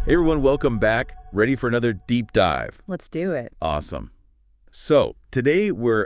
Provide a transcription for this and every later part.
Hey everyone, welcome back. Ready for another deep dive? Let's do it. Awesome. So today we're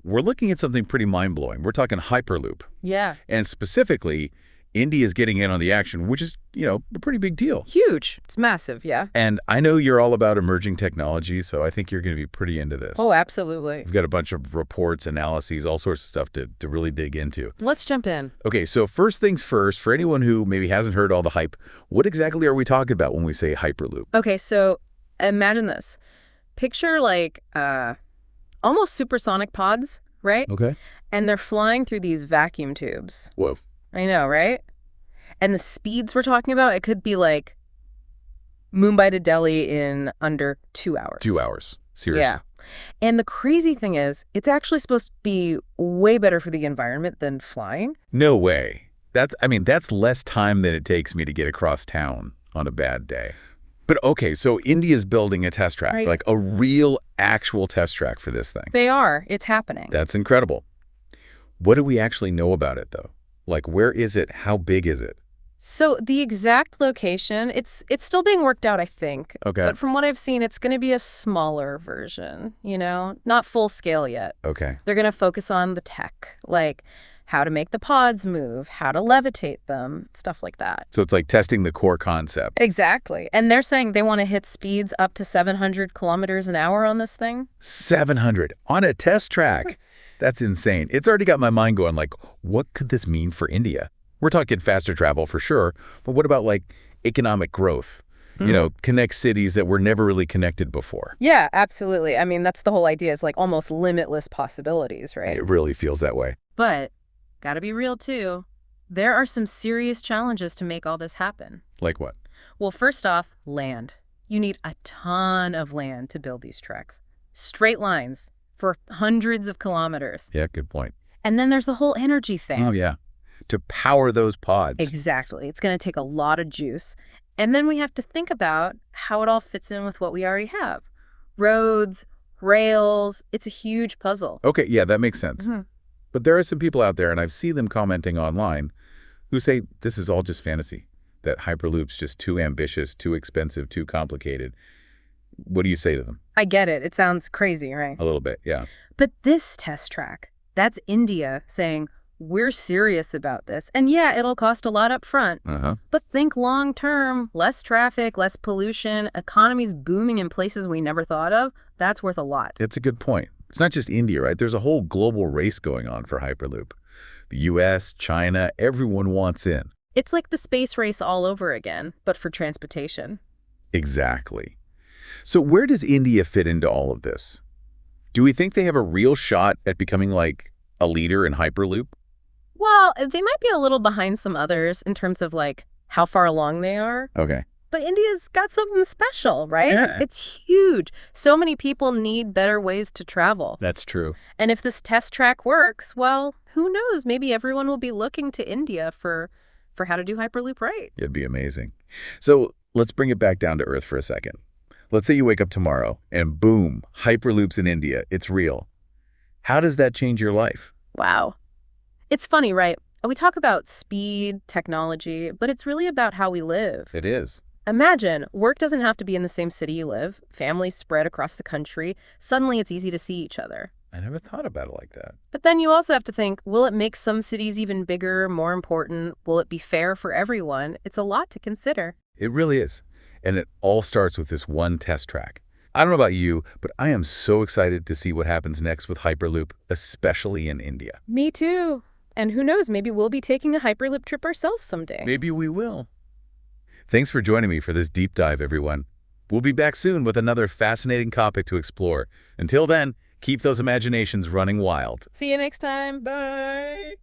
looking at something pretty mind-blowing. We're talking Hyperloop. Yeah. And specifically, India's getting in on the action, which is, a pretty big deal. Huge. It's massive, yeah. And I know you're all about emerging technology, so I think you're going to be pretty into this. Oh, absolutely. We've got a bunch of reports, analyses, all sorts of stuff to really dig into. Let's jump in. Okay, so first things first, for anyone who maybe hasn't heard all the hype, what exactly are we talking about when we say Hyperloop? Okay, so imagine this. Picture like almost supersonic pods, right? Okay. And they're flying through these vacuum tubes. Whoa. I know, right? And the speeds we're talking about, it could be like Mumbai to Delhi in under 2 hours. 2 hours. Seriously. Yeah. And the crazy thing is, it's actually supposed to be way better for the environment than flying. No way. That's less time than it takes me to get across town on a bad day. But okay, so India's building a test track, Right. like a real, actual test track for this thing. They are. It's happening. That's incredible. What do we actually know about it, though? Like, where is it? How big is it? So the exact location, it's still being worked out, I think. Okay. But from what I've seen, it's going to be a smaller version, not full scale yet. Okay. They're going to focus on the tech, like how to make the pods move, how to levitate them, stuff like that. So it's like testing the core concept. Exactly. And they're saying they want to hit speeds up to 700 kilometers an hour on this thing. 700 on a test track. That's insane. It's already got my mind going, like, what could this mean for India? We're talking faster travel for sure, but what about, like, economic growth? Connect cities that were never really connected before. Yeah, absolutely. I mean, that's the whole idea, is like almost limitless possibilities, right? It really feels that way. But gotta be real, too. There are some serious challenges to make all this happen. Like what? Well, first off, land. You need a ton of land to build these tracks. Straight lines for hundreds of kilometers. Yeah, good point. And then there's the whole energy thing. Oh, yeah. To power those pods. Exactly. It's going to take a lot of juice. And then we have to think about how it all fits in with what we already have. Roads, rails, it's a huge puzzle. Okay, yeah, that makes sense. Mm-hmm. But there are some people out there, and I've seen them commenting online, who say this is all just fantasy, that Hyperloop's just too ambitious, too expensive, too complicated. What do you say to them? I get it. It sounds crazy, right? A little bit, yeah. But this test track, that's India saying, we're serious about this. And yeah, it'll cost a lot up front. But think long term, less traffic, less pollution, economies booming in places we never thought of. That's worth a lot. It's a good point. It's not just India, right? There's a whole global race going on for Hyperloop. The US, China, everyone wants in. It's like the space race all over again, but for transportation. Exactly. So where does India fit into all of this? Do we think they have a real shot at becoming like a leader in Hyperloop? Well, they might be a little behind some others in terms of like how far along they are. Okay. But India's got something special, right? Yeah. It's huge. So many people need better ways to travel. That's true. And if this test track works, well, who knows? Maybe everyone will be looking to India for how to do Hyperloop right. It'd be amazing. So let's bring it back down to earth for a second. Let's say you wake up tomorrow and boom, Hyperloop's in India. It's real. How does that change your life? Wow. It's funny, right? We talk about speed, technology, but it's really about how we live. It is. Imagine, work doesn't have to be in the same city you live. Families spread across the country. Suddenly, it's easy to see each other. I never thought about it like that. But then you also have to think, will it make some cities even bigger, more important? Will it be fair for everyone? It's a lot to consider. It really is. And it all starts with this one test track. I don't know about you, but I am so excited to see what happens next with Hyperloop, especially in India. Me too. And who knows, maybe we'll be taking a Hyperloop trip ourselves someday. Maybe we will. Thanks for joining me for this deep dive, everyone. We'll be back soon with another fascinating topic to explore. Until then, keep those imaginations running wild. See you next time. Bye.